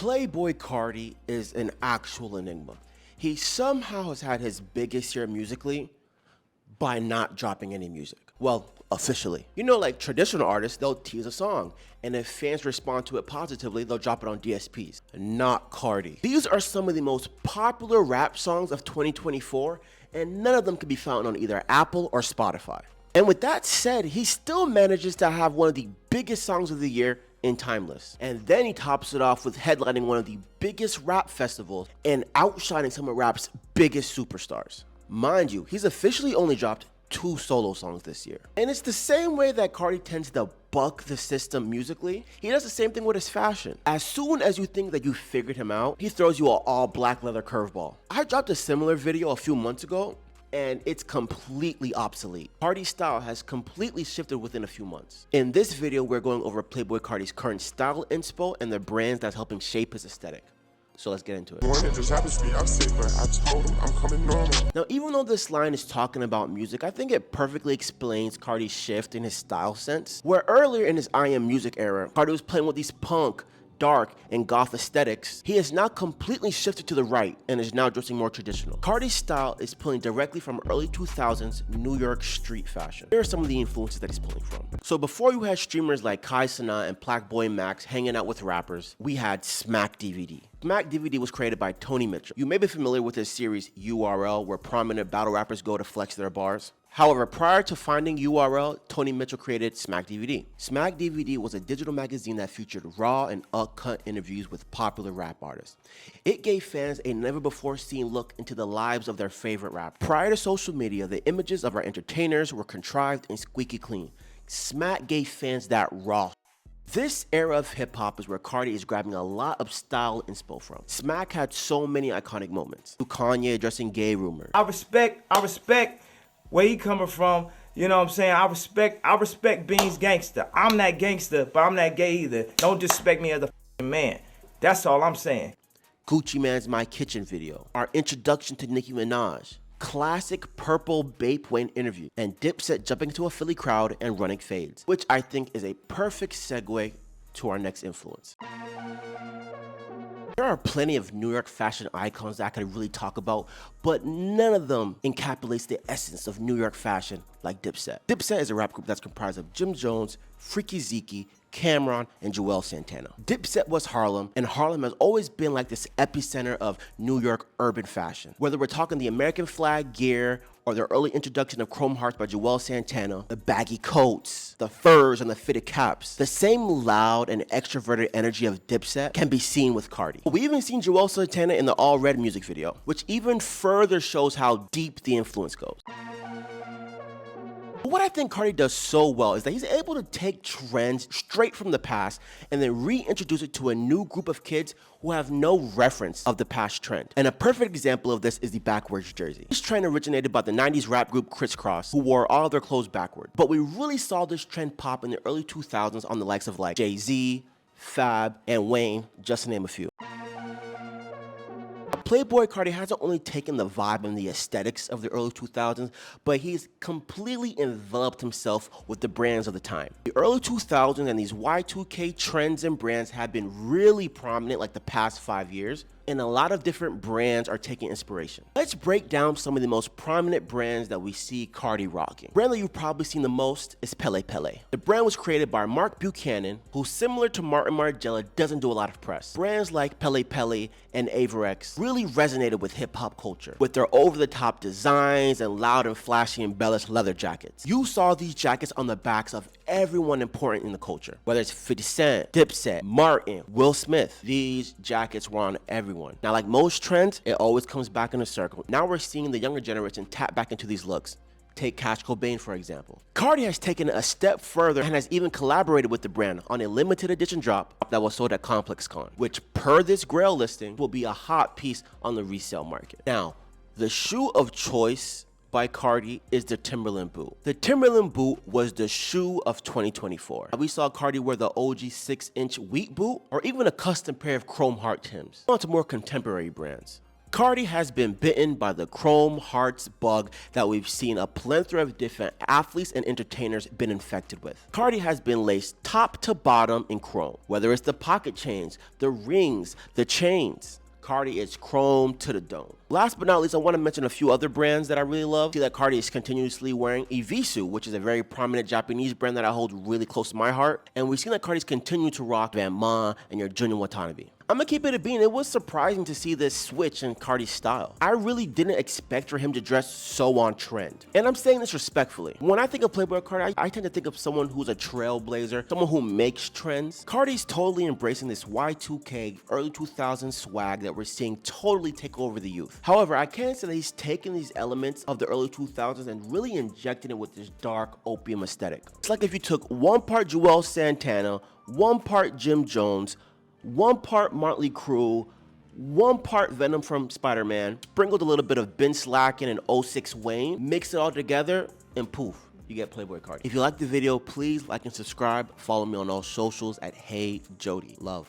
Playboi Carti is an actual enigma. He somehow has had his biggest year musically by not dropping any music. Well, officially. You know, like traditional artists, they'll tease a song, and if fans respond to it positively, they'll drop it on DSPs. Not Carti. These are some of the most popular rap songs of 2024, and none of them can be found on either Apple or Spotify. And with that said, he still manages to have one of the biggest songs of the year in Timeless. And then he tops it off with headlining one of the biggest rap festivals and outshining some of rap's biggest superstars. Mind you, he's officially only dropped 2 solo songs this year. And it's the same way that Carti tends to buck the system musically. He does the same thing with his fashion. As soon as you think that you figured him out, he throws you an all black leather curveball. I dropped a similar video a few months ago, and it's completely obsolete. Carti's style has completely shifted within a few months. In this video, we're going over Playboi Carti's current style inspo and the brands that's helping shape his aesthetic. So let's get into it. Now, even though this line is talking about music, I think it perfectly explains Carti's shift in his style sense. Where earlier in his IAMUSIC era, Carti was playing with these punk, dark, and goth aesthetics, he has now completely shifted to the right and is now dressing more traditional. Carti's style is pulling directly from early 2000s New York street fashion. Here are some of the influences that he's pulling from. So before you had streamers like Kai Cenat and Playboi Max hanging out with rappers, we had Smack DVD. Smack DVD was created by Tony Mitchell. You may be familiar with his series URL, where prominent battle rappers go to flex their bars. However, prior to finding URL, Tony Mitchell created Smack DVD. Smack DVD was a digital magazine that featured raw and uncut interviews with popular rap artists. It gave fans a never-before-seen look into the lives of their favorite rappers. Prior to social media, the images of our entertainers were contrived and squeaky clean. Smack gave fans that raw. This era of hip-hop is where Carti is grabbing a lot of style inspo from. Smack had so many iconic moments. Kanye addressing gay rumors. I respect where he coming from, you know what I'm saying? I respect Beans gangster. I'm not gangster, but I'm not gay either. Don't disrespect me as a man. That's all I'm saying. Gucci Mane's My Kitchen video. Our introduction to Nicki Minaj. Classic purple Bape Wayne interview. And Dipset jumping into a Philly crowd and running fades, which I think is a perfect segue to our next influence. There are plenty of New York fashion icons that I could really talk about, but none of them encapsulates the essence of New York fashion like Dipset. Dipset is a rap group that's comprised of Jim Jones, Freaky Zeke, Cameron, and Joel Santana. Dipset was Harlem, and Harlem has always been like this epicenter of New York urban fashion. Whether we're talking the American flag gear, or the early introduction of chrome hearts by Joel Santana, the baggy coats, the furs, and the fitted caps, the same loud and extroverted energy of Dipset can be seen with Carti. We even seen Joel Santana in the All Red music video, which even further shows how deep the influence goes. What I think Carti does so well is that he's able to take trends straight from the past and then reintroduce it to a new group of kids who have no reference of the past trend. And a perfect example of this is the backwards jersey. This trend originated by the 90s rap group Crisscross, who wore all their clothes backward. But we really saw this trend pop in the early 2000s on the likes of like Jay-Z, Fab, and Wayne, just to name a few. Playboi Carti hasn't only taken the vibe and the aesthetics of the early 2000s, but he's completely enveloped himself with the brands of the time. The early 2000s and these Y2K trends and brands have been really prominent like the past 5 years, and a lot of different brands are taking inspiration. Let's break down some of the most prominent brands that we see Carti rocking. The brand that you've probably seen the most is Pele Pele. The brand was created by Mark Buchanan, who, similar to Martin Margiela, doesn't do a lot of press. Brands like Pele Pele and Averex really resonated with hip-hop culture, with their over-the-top designs and loud and flashy embellished leather jackets. You saw these jackets on the backs of everyone important in the culture, whether it's 50 Cent, Dipset, Martin, Will Smith. These jackets were on everyone. Now, like most trends, it always comes back in a circle. Now we're seeing the younger generation tap back into these looks. Take Cash Cobain, for example. Carti has taken it a step further and has even collaborated with the brand on a limited edition drop that was sold at ComplexCon, which per this Grail listing will be a hot piece on the resale market. Now, the shoe of choice by Carti is the Timberland boot. The Timberland boot was the shoe of 2024. We saw Carti wear the OG 6-inch wheat boot or even a custom pair of chrome heart Timbs. On to more contemporary brands. Carti has been bitten by the chrome hearts bug that we've seen a plethora of different athletes and entertainers been infected with. Carti has been laced top to bottom in chrome, whether it's the pocket chains, the rings, the chains. Carti is chrome to the dome. Last but not least, I want to mention a few other brands that I really love. See that Carti is continuously wearing Evisu, which is a very prominent Japanese brand that I hold really close to my heart. And we've seen that Carti's continue to rock Van Ma and your Junior Watanabe. I'm gonna keep it a bean. It was surprising to see this switch in Carti's style. I really didn't expect for him to dress so on trend. And I'm saying this respectfully. When I think of Playboi Carti, I tend to think of someone who's a trailblazer, someone who makes trends. Carti's totally embracing this Y2K, early 2000s swag that we're seeing totally take over the youth. However, I can't say that he's taken these elements of the early 2000s and really injected it with this dark opium aesthetic. It's like if you took 1 part Joel Santana, 1 part Jim Jones, 1 part Motley Crue, 1 part Venom from Spider-Man, sprinkled a little bit of Ben Slacken and 06 Wayne, mix it all together, and poof, you get Playboi Carti. If you like the video, please like and subscribe. Follow me on all socials at Hey Jody. Love.